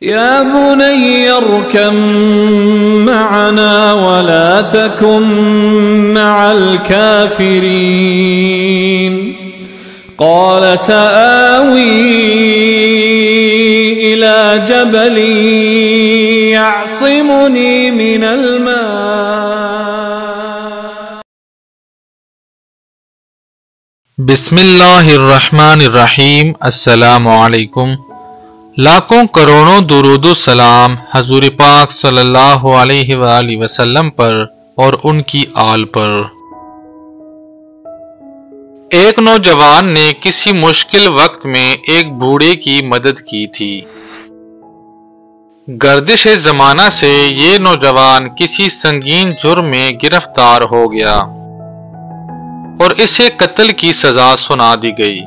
يا بني اركب معنا ولا تكن مع الكافرين قال سآوي إلى جبل يعصمني من الماء. بسم اللہ الرحمن الرحیم۔ السلام علیکم۔ لاکھوں کروڑوں درود و سلام حضور پاک صلی اللہ علیہ وآلہ وسلم پر اور ان کی آل پر۔ ایک نوجوان نے کسی مشکل وقت میں ایک بوڑھے کی مدد کی تھی۔ گردش زمانہ سے یہ نوجوان کسی سنگین جرم میں گرفتار ہو گیا اور اسے قتل کی سزا سنا دی گئی۔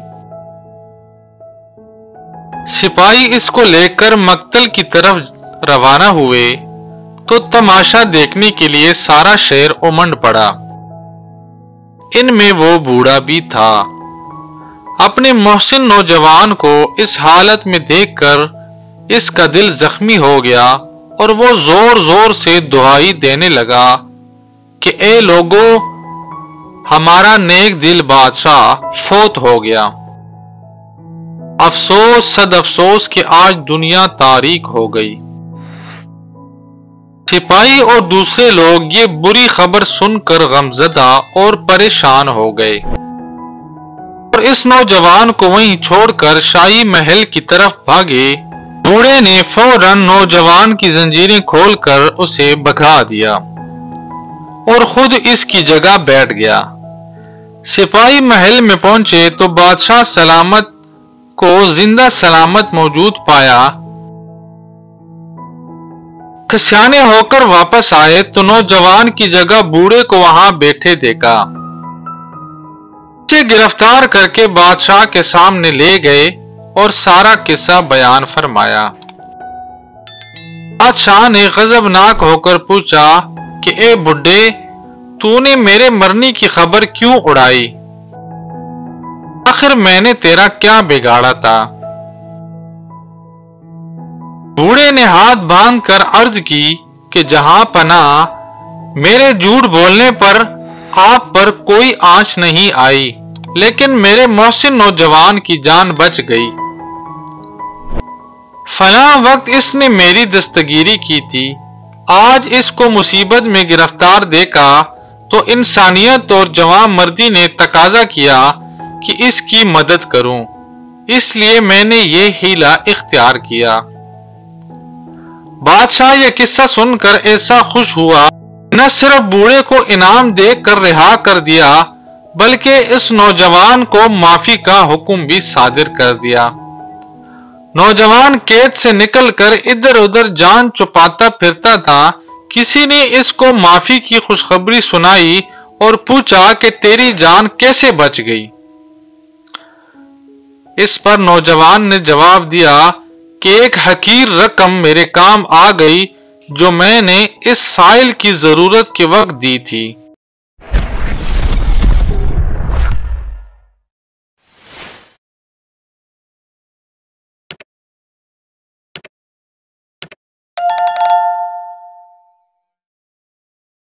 سپاہی اس کو لے کر مقتل کی طرف روانہ ہوئے تو تماشا دیکھنے کے لیے سارا شہر امنڈ پڑا۔ ان میں وہ بوڑھا بھی تھا۔ اپنے محسن نوجوان کو اس حالت میں دیکھ کر اس کا دل زخمی ہو گیا اور وہ زور زور سے دعائی دینے لگا کہ اے لوگو، ہمارا نیک دل بادشاہ فوت ہو گیا۔ افسوس صد افسوس کہ آج دنیا تاریک ہو گئی۔ سپاہی اور دوسرے لوگ یہ بری خبر سن کر غمزدہ اور پریشان ہو گئے اور اس نوجوان کو وہیں چھوڑ کر شاہی محل کی طرف بھاگے۔ بوڑھے نے فوراً نوجوان کی زنجیریں کھول کر اسے بھگا دیا اور خود اس کی جگہ بیٹھ گیا۔ سپاہی محل میں پہنچے تو بادشاہ سلامت کو زندہ سلامت موجود پایا۔ کھسیانے ہو کر واپس آئے تو نوجوان کی جگہ بوڑھے کو وہاں بیٹھے دیکھا۔ اسے گرفتار کر کے بادشاہ کے سامنے لے گئے اور سارا قصہ بیان فرمایا۔ بادشاہ نے غضبناک ہو کر پوچھا کہ اے بڈھے، تو نے میرے مرنے کی خبر کیوں اڑائی؟ آخر میں نے تیرا کیا بگاڑا تھا؟ بوڑھے نے ہاتھ باندھ کر عرض کی کہ جہاں پناہ، میرے جھوٹ بولنے پر آپ پر کوئی آنچ نہیں آئی، لیکن میرے محسن نوجوان کی جان بچ گئی۔ فلاں وقت اس نے میری دستگیری کی تھی، آج اس کو مصیبت میں گرفتار دیکھا تو انسانیت اور جوان مردی نے تقاضا کیا کہ اس کی مدد کروں، اس لیے میں نے یہ حیلہ اختیار کیا۔ بادشاہ یہ قصہ سن کر ایسا خوش ہوا، نہ صرف بوڑھے کو انعام دے کر رہا کر دیا بلکہ اس نوجوان کو معافی کا حکم بھی صادر کر دیا۔ نوجوان قید سے نکل کر ادھر ادھر جان چھپاتا پھرتا تھا۔ کسی نے اس کو معافی کی خوشخبری سنائی اور پوچھا کہ تیری جان کیسے بچ گئی؟ اس پر نوجوان نے جواب دیا کہ ایک حقیر رقم میرے کام آ گئی جو میں نے اس سائل کی ضرورت کے وقت دی تھی۔